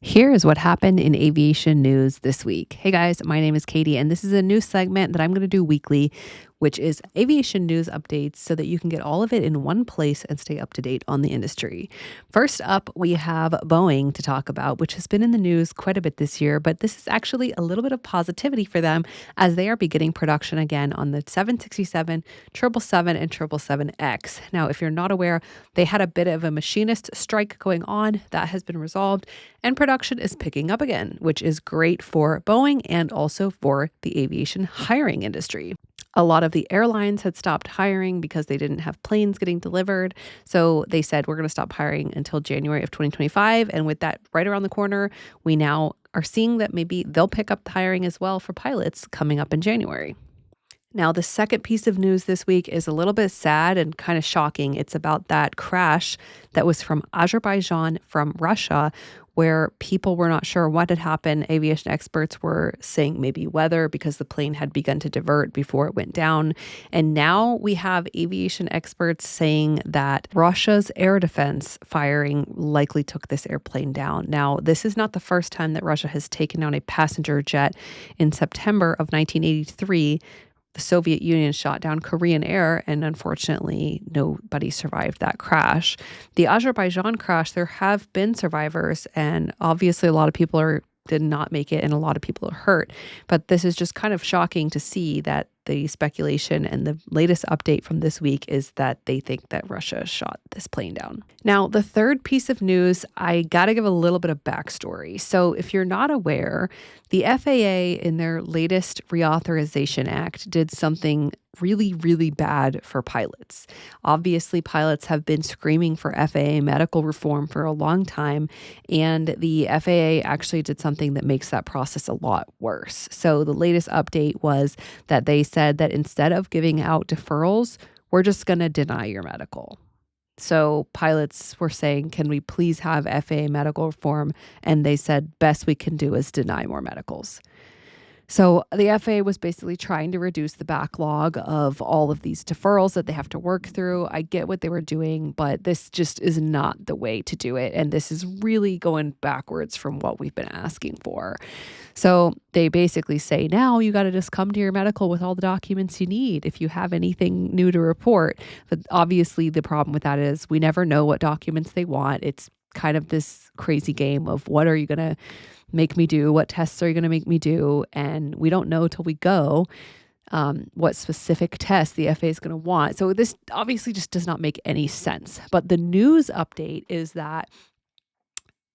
Here is what happened in aviation news this week. Hey guys, my name is Katie, and this is a new segment that I'm going to do weekly, which is aviation news updates so that you can get all of it in one place and stay up to date on the industry. First up, we have Boeing to talk about, which has been in the news quite a bit this year, but this is actually a little bit of positivity for them as they are beginning production again on the 767, 777, and 777X. Now, if you're not aware, they had a bit of a machinist strike going on that has been resolved and production is picking up again, which is great for Boeing and also for the aviation hiring industry. A lot of the airlines had stopped hiring because they didn't have planes getting delivered. So they said, we're going to stop hiring until January of 2025. And with that right around the corner, we now are seeing that maybe they'll pick up the hiring as well for pilots coming up in January. Now, the second piece of news this week is a little bit sad and kind of shocking. It's about that crash that was from Azerbaijan from Russia, where people were not sure what had happened. Aviation experts were saying maybe weather because the plane had begun to divert before it went down. And now we have aviation experts saying that Russia's air defense firing likely took this airplane down. Now, this is not the first time that Russia has taken down a passenger jet. In September of 1983, the Soviet Union shot down Korean Air, and unfortunately, nobody survived that crash. The Azerbaijan crash, there have been survivors, and obviously a lot of people did not make it, and a lot of people are hurt. But this is just kind of shocking to see that the speculation and the latest update from this week is that they think that Russia shot this plane down. Now, the third piece of news, I got to give a little bit of backstory. So if you're not aware, the FAA in their latest reauthorization act did something really, really bad for pilots. Obviously, pilots have been screaming for FAA medical reform for a long time, and the FAA actually did something that makes that process a lot worse. So the latest update was that they said that instead of giving out deferrals, we're just going to deny your medical. So pilots were saying, can we please have FAA medical reform? And they said, best we can do is deny more medicals. So the FAA was basically trying to reduce the backlog of all of these deferrals that they have to work through. I get what they were doing, but this just is not the way to do it. And this is really going backwards from what we've been asking for. So they basically say, now you got to just come to your medical with all the documents you need if you have anything new to report. But obviously the problem with that is we never know what documents they want. It's kind of this crazy game of what are you going to make me do? What tests are you going to make me do? And we don't know till we go what specific tests the FAA is going to want. So this obviously just does not make any sense. But the news update is that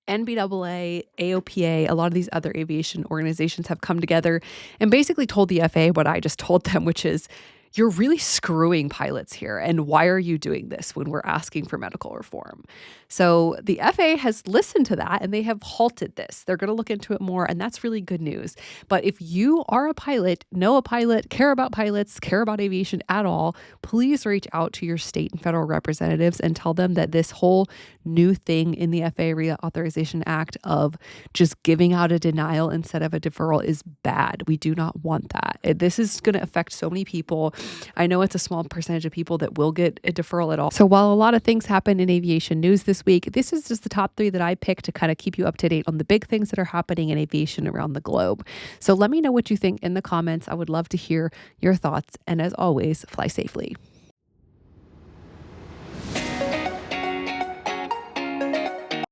NBAA, AOPA, a lot of these other aviation organizations have come together and basically told the FAA what I just told them, which is, you're really screwing pilots here. And why are you doing this when we're asking for medical reform? So the FAA has listened to that and they have halted this. They're going to look into it more. And that's really good news. But if you are a pilot, know a pilot, care about pilots, care about aviation at all, please reach out to your state and federal representatives and tell them that this whole new thing in the FAA Reauthorization Act of just giving out a denial instead of a deferral is bad. We do not want that. This is going to affect so many people. I know it's a small percentage of people that will get a deferral at all. So while a lot of things happen in aviation news this week, this is just the top 3 that I picked to kind of keep you up to date on the big things that are happening in aviation around the globe. So let me know what you think in the comments. I would love to hear your thoughts. And as always, fly safely.